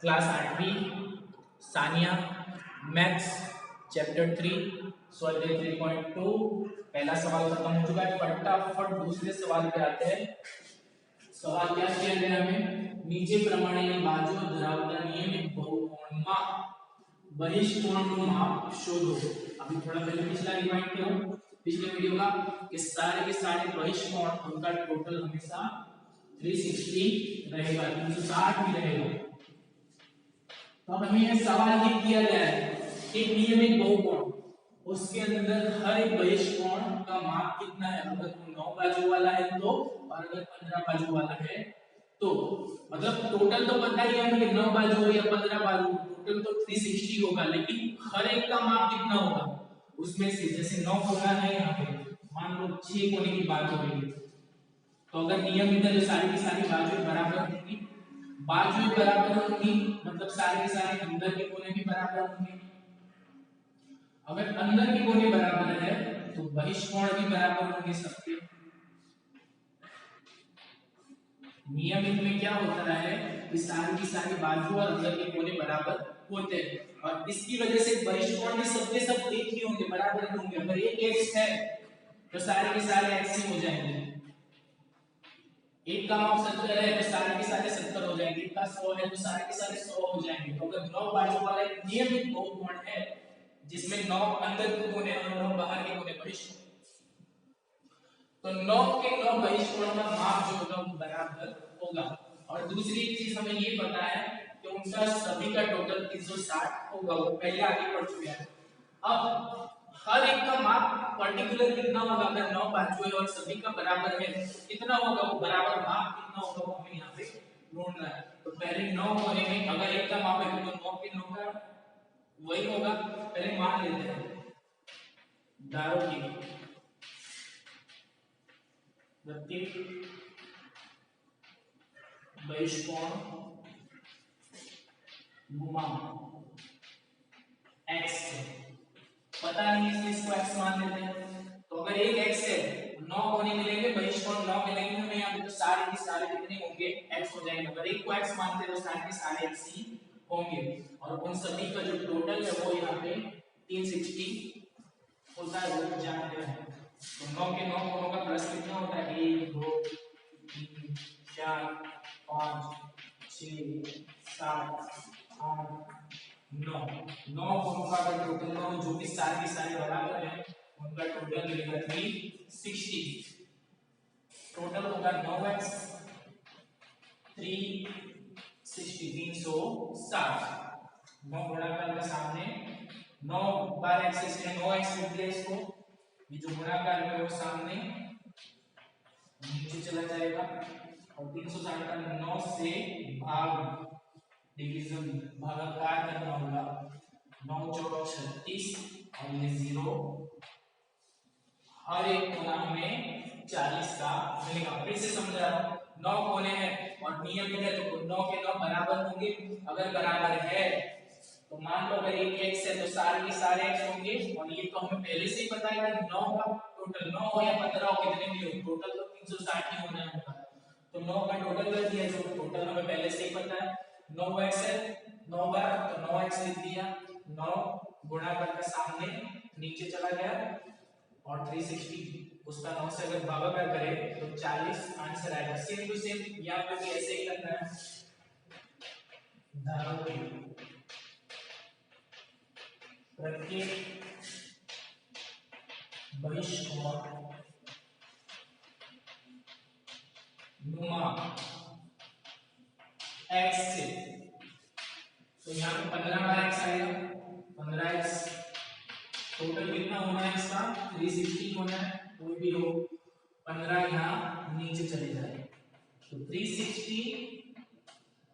Class 8वीं Sania maths chapter 3 स्वाध्याय 3.2 पहला सवाल खत्म हो चुका है। फटाफट दूसरे सवाल पे आते हैं। सवाल क्या किया गया हमें, नीचे प्रमाणેની બાજુઓ ધરાવતા નિયમિત બહુકોણમાં बहिष्कोणનું माप शोधो। अभी थोड़ा पहले पिछला रिवाइंड करो पिछले वीडियो का कि सारे के सारे बहिष्कोण उनका टोटल हमेशा 360 रहेगा, 360 भी रहेगा। तो अब हमें यह सवाल ये किया गया है कि नियमित बहुकोण उसके अंदर हर एक बहिष्कोण का माप कितना है। अगर वो 9 बाजू वाला है तो, और अगर 15 बाजू वाला है तो, मतलब टोटल तो पता ही है हमें कि 9 बाजू हो या 15 बाजू, टोटल तो 360 होगा, लेकिन हर एक का माप कितना होगा उसमें से। जैसे 9 कोना है यहाँ पे, मान लो 6 कोने की बात हो रही है, तो अगर नियम इधर जो सारी की सारी बाजुएं बराबर होंगी, बाजुएं बराबर होंगी मतलब सारे के सारे अंदर के कोने भी बराबर होंगे। अगर अंदर के कोने बराबर है तो बहिष्कोण भी बराबर होंगे सबके। नियमित में क्या होता है कि सारी की सारी बाजू और अंदर के कोने बराबर होते हैं, और इसकी वजह से बहिष्कोण भी सबके सब एक ही होंगे, बराबर ही होंगे। अगर एक x है तो सारे के सारे x ही हो जाएंगे। एक का माप 70 है तो सारे के सारे 70 हो जाएंगे, एक का 100 है तो सारे के सारे 100 हो जाएंगे। तो अगर 9 बाजू वाला एक नियमित बहुकोण है जिसमें 9 अंदर के कोने और 9 बाहर के कोने बहिष्कोण, तो 9 के 9 बहिष्कोणों का माप जो होगा वो बराबर होगा। और दूसरी चीज हमें ये पता है कि उनका सभी का टोटल 360 होगा, वो पहले आगे पढ़ चुके हैं। अब हर एक का माप पर्टिकुलर कितना होगा, अगर 9 बाजू है और सभी का बराबर है कितना होगा, वो बराबर माप कितना होगा वो हमें यहाँ पे ढूंढना है। तो पहले 9 कोने में अगर एक का माप है तो 9 के 9 का वही होगा। पहले मान लेते हैं, धारो की प्रत्येक बहिष्कोण घुमा x है, पता नहीं इसलिए इसको x मान लेते हैं। तो अगर एक x है 9 कोने मिलेंगे, बहिष्कोण 9 मिलेंगे हमें यहाँ पे, तो सारे के सारे कितने होंगे x हो जाएंगे। अगर एक को x मानते हैं तो सारे के सारे x ही होंगे, और उन सभी का जो टोटल है वो यहाँ पे 360 होता है, वो जानते हैं। तो 9 के 9 कोनों का प्लस कितना होता है, 1 2 3 4 5 6 7 8 9 कोनों का अगर टोटल हो जो कि सारे के सारे बराबर है उनका टोटल मिलेगा 360। टोटल होगा 9x 360 9 गुणाकार का सामने 9 बार x इसलिए 9x लिख दिया इसको, ये जो गुणाकार है वो सामने नीचे चला जाएगा, और 360 का 9 से भाग डिवीजन भागाकार करना होगा, 9 चौक 36 और ये 0, हर एक कोना हमें 40 का मिलेगा। फिर से समझा रहा हूं, 9 कोने हैं और नियम है तो 9 के 9 बराबर होंगे। अगर बराबर है तो मान लो अगर एक x है तो सारे के सारे x होंगे, और ये तो हमें पहले से ही पता है कि 9 का टोटल 9 हो या 15 हो कितने भी हो टोटल तो 360 ही होना है होगा। तो 9 का टोटल कर दिया, जो टोटल हमें पहले से ही पता है 9x है 9 बार तो 9x लिख दिया, 9 गुणा करके सामने नीचे चला गया, और 360 उसका 9 से अगर भागाकार करें तो 40 आंसर आएगा। सेम टू सेम यहाँ पे भी ऐसे ही करना है। धारो की प्रत्येक बहिष्कोण नुमा x से, तो यहाँ पे 15 बार x आएगा, 15x टोटल कितना होना है इसका 360 होना है, कोई भी हो 15 यहाँ नीचे चले जाए तो 360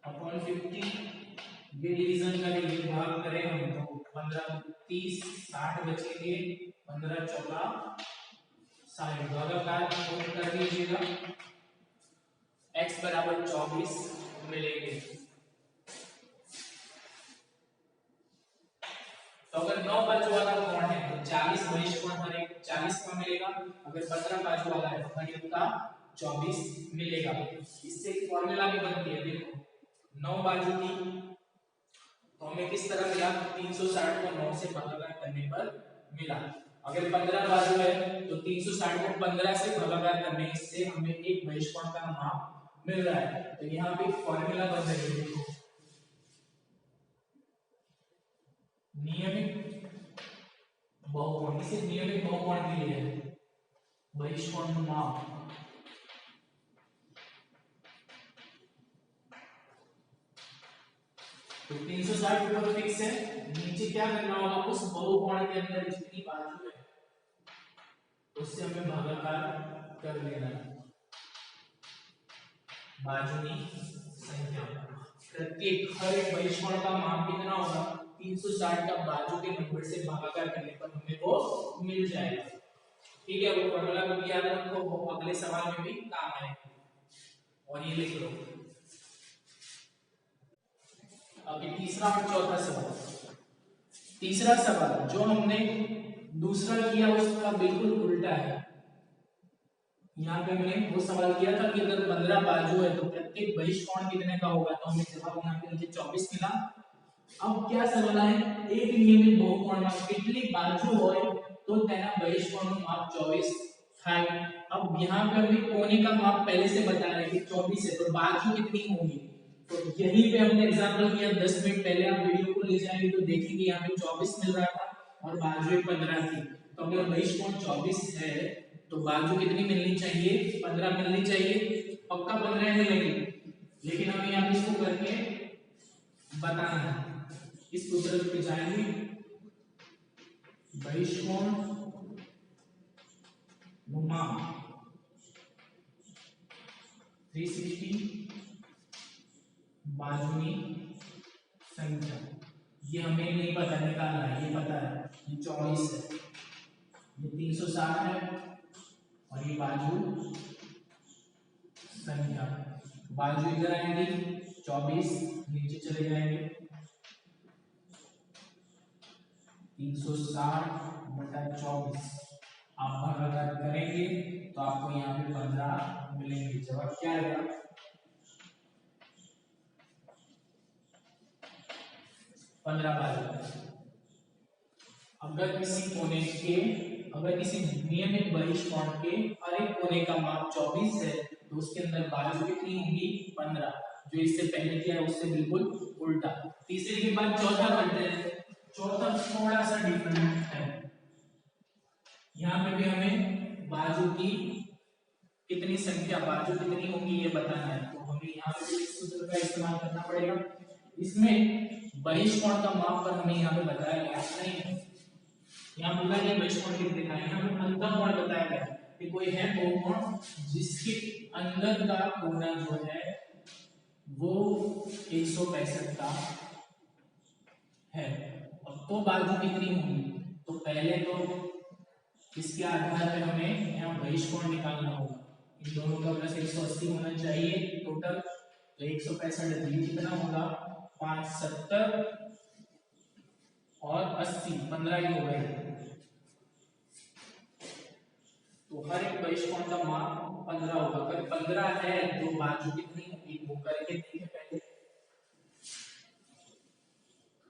अपॉन 50 ये डिवीजन करेंगे, भाग करें हम तो 15 30 60 बचेंगे, 15 चौका 60 भागाकार कर दीजिएगा, x बराबर 24 मिलेंगे। तो अगर 9 बाजू वाला कोण है तो 40 बहिष्कोण हर एक 40 का मिलेगा, अगर 15 बाजू वाला है तो हर एक का 24 मिलेगा। इससे एक फॉर्मूला भी बनती है, देखो 9 बाजू की तो हमें किस तरह मिला? 360 को 9 से भागाकार करने पर मिला। अगर 15 बाजू है तो 360 को 15 से भागाकार करने से हमें एक बहिष्कोण का माप मिल रहा है। तो यहाँ पे फॉर्मूला बन रही है, देखो नियमित बहुकोण, इसे नियमित बहुकोण के लिए है बहिष्कोण माप। तो 360 ऊपर फिक्स है, नीचे क्या करना होगा? उस बहुकोण के अंदर जितनी बाजू है उससे हमें भागाकार कर लेना है। बाजुनी संख्या प्रत्येक हर एक बहिष्कोण का माप कितना होगा? 360 का बाजू के नंबर से भागाकार करने पर हमें वो मिल जाएगा। ठीक है, वो फॉर्मूला को भी याद रखो, वो अगले सवाल में भी काम आएगा। और ये लिख लो। अभी तीसरा और चौथा सवाल। तीसरा सवाल जो हमने दूसरा किया उसका बिल्कुल उल्टा है। यहाँ पे हमने वो सवाल किया था कि अगर 15 बाजू है तो प्रत्येक बहिष्कोण कितने का होगा, तो हमें जवाब यहाँ पे मुझे 24 मिला। अब क्या सवाल है? एक नियमित बहुकोण में कितनी बाजू हो तो तेना बहिष्कोण નું माप 24 થાય। अब यहाँ पे हमें कोने का माप पहले से बता रहे हैं कि 24 है, तो बाजू कितनी होगी? तो यहीं पे हमने एग्जांपल किया 10 मिनट पहले, आप वीडियो को ले जाएंगे तो देखेंगे यहाँ पे 24 मिल रहा था और बाजू 15 थी। तो अगर बहिष्कोण 24 है तो बाजू कितनी मिलनी चाहिए? 15 मिलनी चाहिए। पक्का 15 मिलेगी, लेकिन हमें यहाँ पे इसको करके बताना है। इस सूत्र पे जाएंगे, बहिष्कोण माप 360 बाजुनी संख्या, ये हमें नहीं पता, निकालना है। ये पता है, ये 24 है, ये 360 है और ये बाजू संख्या। बाजू इधर आएंगी 24, नीचे चले जाएंगे 360 बटा 24। आप भागाकार करेंगे तो आपको यहाँ पे 15 मिलेंगे। जवाब क्या आएगा? 15 बाजू। अगर किसी नियमित बहिष्कोण के हर एक कोने का माप 24 है तो उसके अंदर बाजू कितनी होंगी? 15। जो इससे पहले किया उससे बिल्कुल उल्टा। तीसरे के बाद चौथा करते हैं। चौथा थोड़ा सा डिफरेंट है। यहाँ पे भी हमें बाजू की कितनी संख्या, बाजू कितनी होंगी ये बताना है। तो हमें यहाँ पे इस सूत्र का इस्तेमाल करना पड़ेगा। इसमें बहिष्कोण का माप पर हमें यहाँ पे बताया गया नहीं, यहाँ बोला गया बहिष्कोण कितने का है, यहाँ पे अंतःकोण बताया गया कि कोई है बहुकोण जिसके अंदर का कोना जो है वो 165 का है। अब तो बाजू कितनी होंगी? तो पहले तो इसके आधार पर हमें यहाँ बहिष्कोण निकालना होगा। इन दोनों का प्लस 180 होना चाहिए टोटल। तो 165 कितना होगा? 570 और 80, 15 ही हो गए। तो हर एक बहिष्कोण का माप 15 होगा। अगर 15 है तो बाजू कितनी होगी वो करके देखें पहले।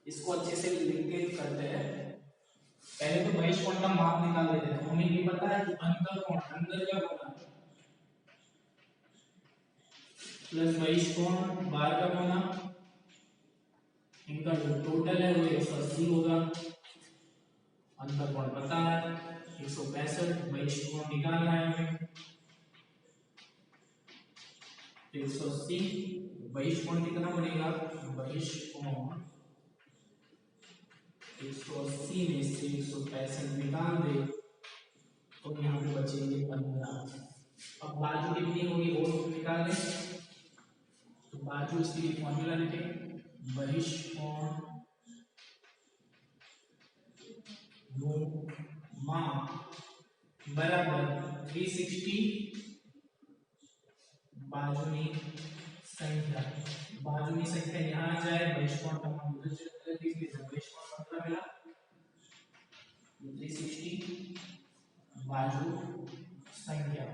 इसको अच्छे से लिख के करते हैं। पहले तो बहिष्कोण का माप निकाल देते हैं। हमें ये पता है कि अंतःकोण, अंदर का कोना प्लस बहिष्कोण बाहर का कोना, इनका जो टोटल है वो 180 होगा। अंतःकोण पता है 165, बहिष्कोण निकालना है हमें 180। बहिष्कोण कितना बनेगा? बहिष्कोण 180 में से 165 निकाल दे तो यहाँ पे बचेंगे 15। अब बाजू कितनी होगी वो निकाल दें। तो बाजू इसके लिए फॉर्मूला लिखें, बहिष्कोण माप बराबर 360 बाजुनी संख्या। बाजुनी संख्या यहाँ आ जाए, बहिष्कोण का मान उधर चला जाए, इसलिए बहिष्कोण 15 मिला। 360 बाजू संख्या,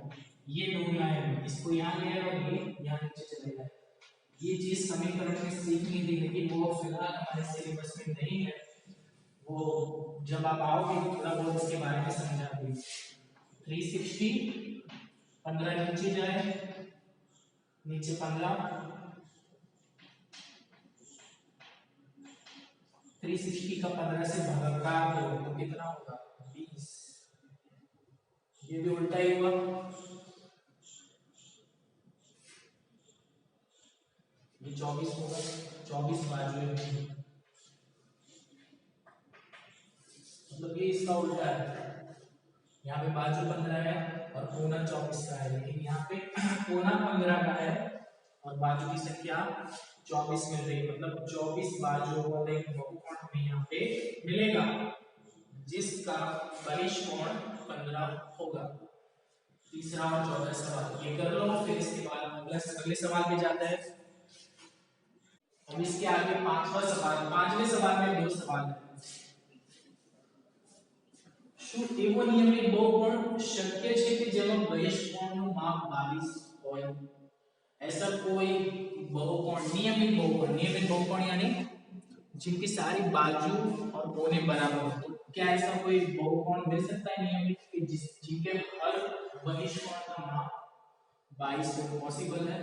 ये दोनों है, इसको यहाँ ले आए और ये यहाँ नीचे चले जाए। ये चीज समीकरण में सीखनी थी, लेकिन वो फिलहाल हमारे सिलेबस में नहीं है। वो जब आप आओगे थोड़ा बहुत इसके बारे में समझा देंगे। 360 15 नीचे जाए, नीचे 15, 360 का 15 से भागाकार करो तो कितना होगा 20। ये भी उल्टा ही हुआ, ये 24 होगा, 24 बाजू है, मतलब ये इसका उल्टा है। यहाँ पे बाजू 15 है और कोना 24 का है, लेकिन यहाँ पे कोना 15 का है और बाजू की संख्या 24 मिल रही है, मतलब 24 बाजू वाला एक बहुकोण हमें यहाँ पे मिलेगा जिसका बहिष्कोण 15 होगा। तीसरा और चौथा सवाल ये कर लो, फिर इसके बाद अगले सवाल पे जाता है। अब इसके आगे पांचवा सवाल, पांचवें सवाल में 2 सवाल है। શું એવો નિયમિત બહુકોણ શક્ય છે કે જેમાં બહિષ્કોણનું માપ 22 હોય? ऐसा कोई बहुकोण, नियमित बहुकोण यानी जिनकी सारी बाजू और कोने बराबर हो, तो क्या ऐसा कोई बहुकोण मिल सकता है नियमित कि जिनके हर बहिष्कोण का माप 22 हो? पॉसिबल है।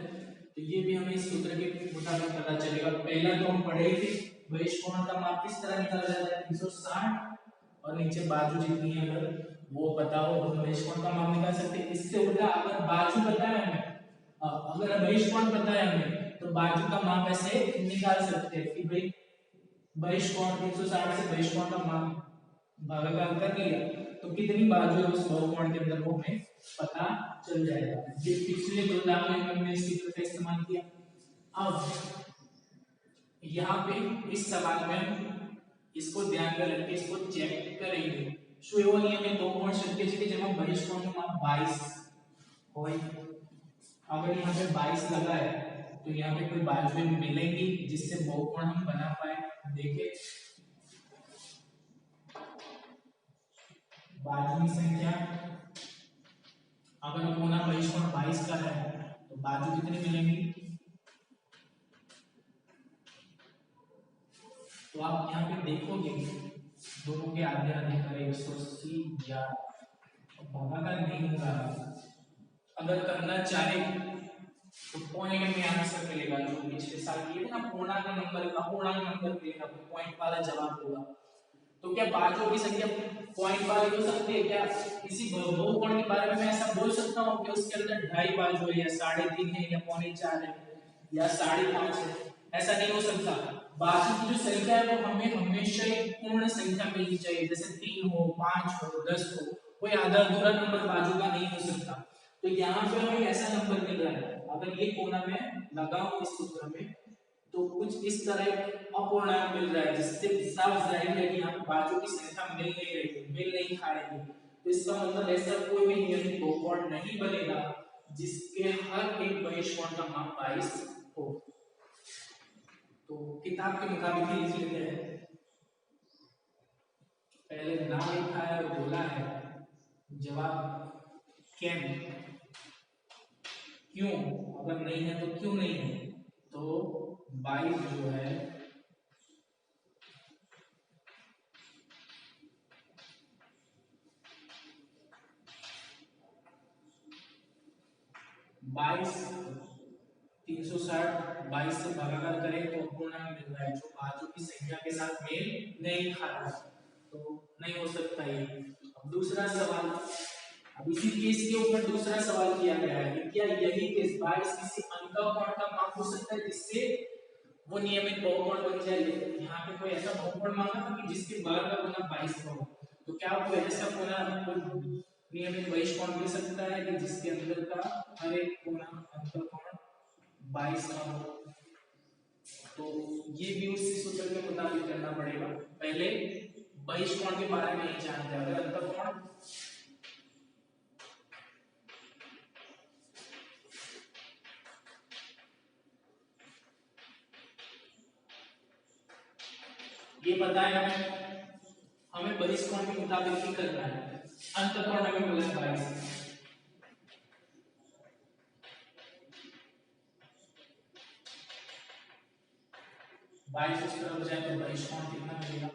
तो ये भी हमें इस सूत्र के मुताबिक पता चलेगा। पहला तो हम पढ़े थे बहिष्कोण का माप किस तरह निकाला जाता है, 360 और नीचे बाजू जितनी है अगर वो पता हो तो बहिष्कोण का मान निकाल सकते हैं। इससे उल्टा अगर बाजू पता है हमें, अगर बहिष्कोण पता है हमें, तो बाजू का माप ऐसे निकाल सकते हैं कि भाई बहिष्कोण 360 से बहिष्कोण का माप भागाकार कर लिया तो कितनी बाजू है उस बहुकोण के अंदर वो हमें पता चल जाएगा। ये पिछले 2 दाखले में हमने इसी तरह का इस्तेमाल किया। अब यहाँ पे इस सवाल में इसको ध्यान में रख के इसको चेक करेंगे। શું એવો નિયમિત बहुकोण शक्य છે કે જેમાં બહિષ્કોણનું માપ 22 હોય? अगर यहाँ पे 22 लगा है तो यहाँ पे कोई बाजुएं मिलेंगी जिससे बहुकोण हम बना पाए? देखिए बाजू की संख्या, अगर कोना बहिष्कोण 22 का है तो बाजू कितनी मिलेंगी? तो आप यहाँ पे देखोगे दोनों के आधे आधे करे 180 या भागाकार नहीं होगा। अगर करना चाहे तो पॉइंट में आंसर मिलेगा, जो पिछले साल किए थे ना पूर्णांक नंबर, अपूर्णांक नंबर मिलेगा तो पॉइंट वाला जवाब होगा। तो क्या बाजुओं की संख्या पॉइंट वाली हो सकती है क्या? किसी बहुकोण के बारे में मैं ऐसा बोल सकता हूँ कि उसके अंदर 2.5 बाजू है या 3.5 है या 4.25 है या 5.5 है? ऐसा नहीं हो सकता। बाजू की जो संख्या है वो हमें हमेशा एक पूर्ण संख्या मिलनी चाहिए, जैसे 3 हो, 5 हो, 10 हो, कोई आधा अधूरा नंबर बाजू का नहीं हो सकता। तो यहाँ पे हमें ऐसा नंबर मिल रहा है, अगर ये कोना में लगाऊं इस सूत्र में तो कुछ इस तरह अपूर्णांक मिल रहा है, जिससे साफ जाहिर है कि यहाँ पे बाजू की संख्या मिल नहीं रही, मिल नहीं खा रही। तो इसका मतलब ऐसा कोई भी नियमित बहुकोण नहीं बनेगा जिसके हर एक बहिष्कोण का मान 22 हो। तो किताब के मुताबिक ही लिख लेते हैं। पहले ना लिखा है और बोला है जवाब कैन, क्यों, अगर नहीं है तो क्यों नहीं है? तो 22 जो है बाईस 360 22 से भागाकार करें तो अपूर्णांक मिल रहा है जो बाजू की संख्या के साथ मेल नहीं खा रहा, तो नहीं हो सकता ये। अब दूसरा सवाल, अब इसी केस के ऊपर दूसरा सवाल किया गया है कि क्या यही केस 22 किसी अंतःकोण का माप हो सकता है जिससे वो नियमित बहुकोण बन जाए? यहाँ पे कोई ऐसा बहुकोण मांगा था कि जिसके बाहर का गुना 22 का हो, तो क्या कोई ऐसा कोना कोई नियमित बहिष्कोण मिल सकता है कि जिसके अंदर का हर एक कोना अंतःकोण 22 का हो? तो ये भी उसी सूत्र के मुताबिक करना पड़ेगा। पहले बहिष्कोण के बारे में ही जानते हैं। अगर अंतःकोण ये पता है हमें बहिष्कोण के मुताबिक ही करना है। अंतःकोण हमें मिला 22, 22 इस तरफ जाए तो 22 कोण कितना मिलेगा?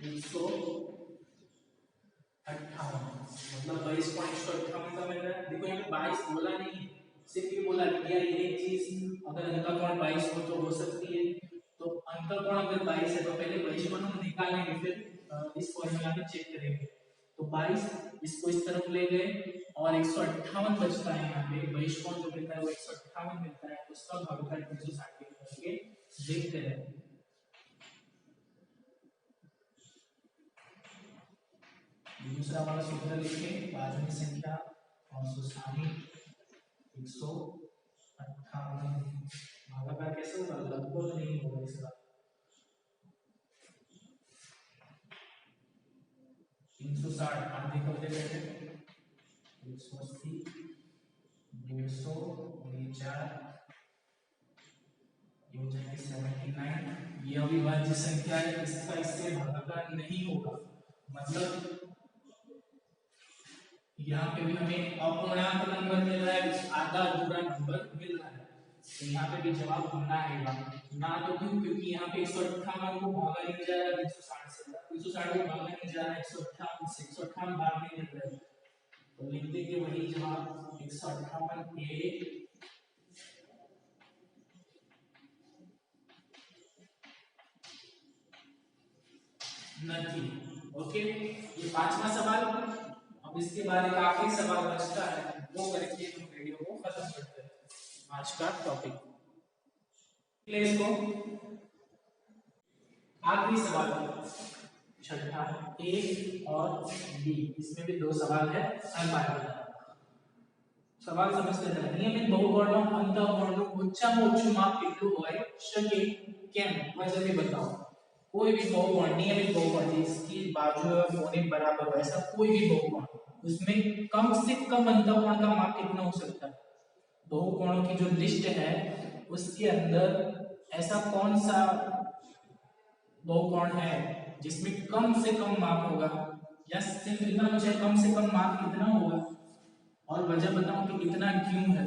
158, मतलब 22.158 का मिल रहा है। देखो यहाँ पे 22 बोला नहीं है, सिर्फ ये बोला कि यार ये एक चीज अगर अंतःकोण 22 हो तो हो सकती है। तो अंतःकोण अगर 22 है तो पहले 22 को हम निकालेंगे, फिर इस फॉर्मूला में चेक करेंगे। तो 22 इसको इस तरफ ले गए और 158 बचता है। यहाँ पे 22 कोण जो मिलता है वो 158 मिलता है, उसका भागाकार 360 करके देखते हैं। दूसरा वाला सूत्र लिखे, बाजू में संख्या 560 158 भागाकार कैसे होगा? लगभग नहीं होगा इसका। 360 आधे करते बैठे 180 150 और ये 4 ये हो जाएगी 79। ये अविभाज्य संख्या है, इसका इससे भागाकार नहीं होगा। मतलब यहाँ पे भी हमें अपूर्णांक नंबर मिल रहा है, आधा अधूरा नंबर मिल रहा है, तो यहाँ पे भी जवाब होना है ना। तो क्यों? क्योंकि यहाँ पे 158 को भागा नहीं जा रहा 360 से, 360 को भागा नहीं जा रहा 158 से, 158 भाग नहीं निकल रहा है, तो लिख देंगे वही जवाब 158 ए नहीं। ओके, ये पांचवा सवाल। अब इसके बाद एक आखिरी सवाल बचता है, वो करके हम वीडियो को खत्म करते हैं आज का टॉपिक। इसको आखिरी सवाल छठा ए और बी, इसमें भी दो सवाल है। सवाल समजते हैं। नियमित बहुवर्णों अंतःवर्णों ઓછામાં ઓછું માપ કેટલું હોય શકે કેમ? वजह बताओ। कोई भी बहुकोण, नियमित बहुकोण जिसकी बाजू और कोने बराबर हो, ऐसा कोई भी बहुकोण, उसमें कम से कम अंतःकोण का माप कितना हो सकता है? बहुकोणों की जो लिस्ट है उसके अंदर ऐसा कौन सा बहुकोण है जिसमें कम से कम माप होगा? या सिर्फ इतना मुझे कम से कम माप कितना होगा और वजह बताओ कि इतना क्यों है।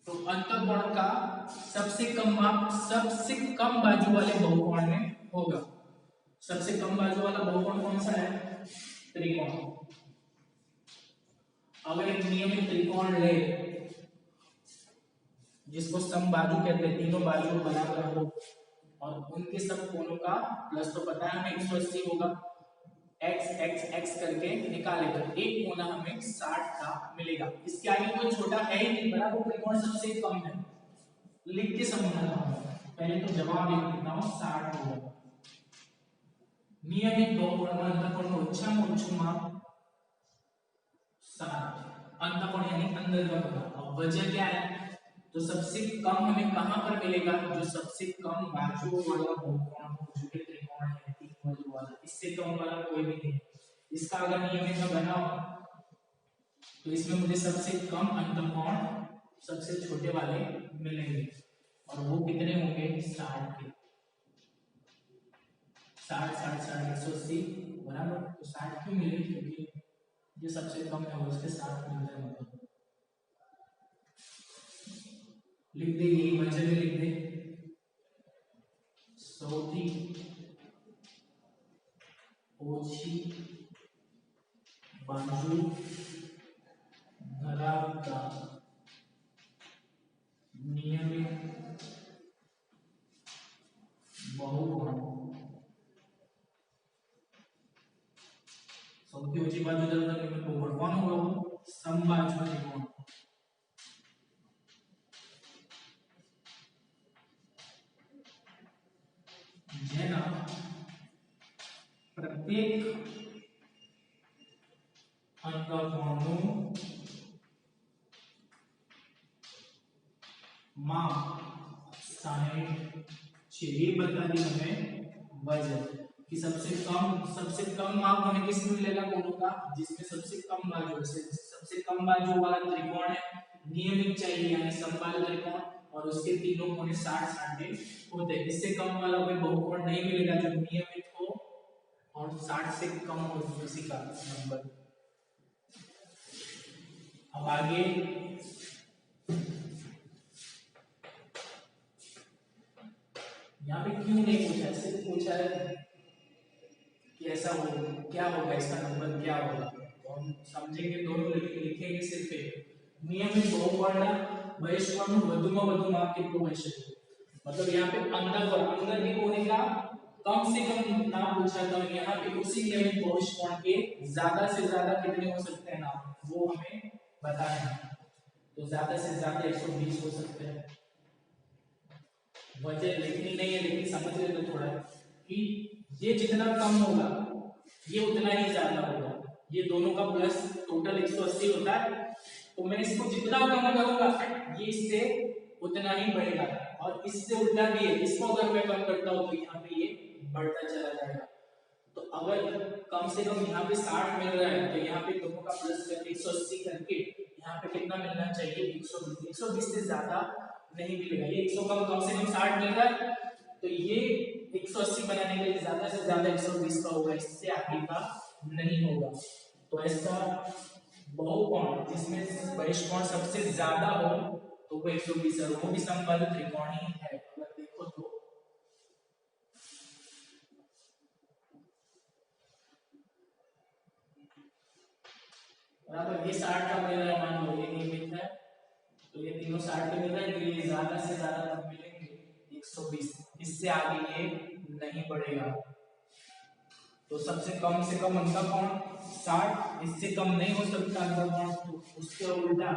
तो अंतःकोण का सबसे कम माप सबसे कम बाजू वाले बहुकोण में होगा। सबसे कम बाजू वाला बहुकोण कौन सा है? त्रिकोण। अगर एक नियमित त्रिकोण ले जिसको समबाजु कहते हैं, तीनों बाजू बराबर हो और उनके सब कोणों का प्लस तो पता है हमें 180 होगा, x x x करके निकाले तो एक कोना हमें 60 का मिलेगा। इसके आगे कोई छोटा है ही नहीं, बड़ा वो त्रिकोण सबसे कम है। लिख के समझना पहले तो जवाब लिख देता हूं 60 होगा। नियमित बहुकोण अंतःकोण को ઓછામાં ઓછું માપ 60, अंतःकोण यानी अंदर का कोना। अब वजह क्या है? तो सबसे कम हमें कहां पर मिलेगा? जो सबसे कम बाजू वाला बहुकोण हो, जो कि त्रिकोण है तीन बाजू वाला, इससे कम वाला कोई भी नहीं। इसका अगर नियमित में बनाओ तो इसमें मुझे सबसे कम अंतःकोण सबसे छोटे वाले मिलेंगे और वो कितने होंगे? 60 के। 60 60 60 180 बराबर। तो 60 क्यों मिले? क्योंकि ये सबसे कम है और उसके साथ मिलते हैं। लिख दे, यही वजह में लिख दे। सौथी ओछी बाजू धरावता नियमित बहुकोण। सौथी ऊंची बाजू धरावता नियमित बहुकोण कौन होगा? समबाजु त्रिकोण। जेना प्रत्येक अंतःकोणનું माप 60 છે। ये बता दी हमें वजह कि सबसे कम माप हमें किसमें मिलेगा? कोणों का जिसमें सबसे कम बाजू है। सबसे कम बाजू वाला त्रिकोण है, नियमित चाहिए यानी समबाजु त्रिकोण, और उसके तीनों कोने 60 60 होते हैं। इससे कम वाला कोई बहुकोण नहीं मिलेगा जो नियमित हो और 60 से कम हो किसी का नंबर। अब आगे इसका नंबर क्या होगा। तो हम समझेंगे, दोनों लिखेंगे सिर्फ एक नियमित बहुकोणના बहिष्कोणનું વધુમાં વધુ માપ કેટલું હોઈ શકે। मतलब यहाँ पे अंदर के कोने का कम से कम नाम पूछा था, यहाँ पे उसी नियमित बहिष्कोण के ज्यादा से ज्यादा कितने हो सकते हैं नाम, वो हमें बताना है। तो ज्यादा से ज्यादा 120 हो सकते हैं। वजह लिखनी नहीं है लेकिन समझ ले तो थोड़ा कि ये जितना कम होगा ये उतना ही ज्यादा होगा। ये दोनों का प्लस टोटल 180 होता है, तो मैं इसको जितना कम करूंगा ये इससे उतना ही बढ़ेगा, और इससे उल्टा भी है, इसको अगर मैं कम करता हूं तो यहाँ पे ये बढ़ता चला जाएगा। तो अगर कम से कम यहाँ पे 60 मिल रहा है तो यहाँ पे दोनों का प्लस करके 180 करके यहाँ पे कितना मिलना चाहिए 120। 120 से ज्यादा नहीं मिलेगा, ये 100 कम से कम 60 मिल रहा है, तो ये 180 बनाने के लिए ज्यादा से ज्यादा 120 का होगा, इससे आगे का नहीं होगा। तो ऐसा बहुकोण जिसमें बहिष्कोण सबसे ज्यादा हो तो वो 120 है, वो भी समबाहु त्रिकोण ही है। अगर देखो तो बराबर, ये 60 का मिल रहा है, मान लो ये नियमित है तो ये तीनों 60 के मिल रहे हैं, तो ये ज्यादा से ज्यादा तब मिलेंगे 120, इससे आगे ये नहीं बढ़ेगा। तो सबसे कम से कम अंतर कोण 60, इससे कम नहीं हो सकता अंतर कोण, तो उसके उल्टा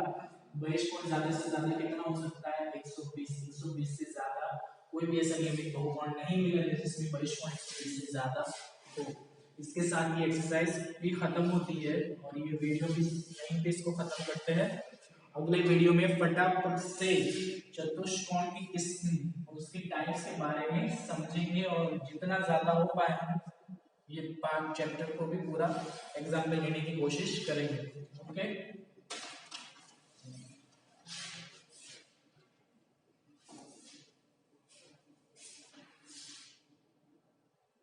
बहिष्कोण ज्यादा से ज्यादा कितना हो सकता है 120। 120 से ज्यादा कोई भी ऐसा नियमित बहुकोण नहीं मिलेगा जिसमें बहिष्कोण 120 से ज्यादा हो। इसके साथ ये एक्सरसाइज भी खत्म होती है और ये वीडियो भी यहीं पे इसको खत्म करते हैं। अगले वीडियो में फटाफट से चतुष्कोण की किस्म और उसकी टाइप्स के बारे में समझेंगे, और जितना ज्यादा हो पाए हम ये 5 चैप्टर को भी पूरा एग्जाम में लेने की कोशिश करेंगे। ओके।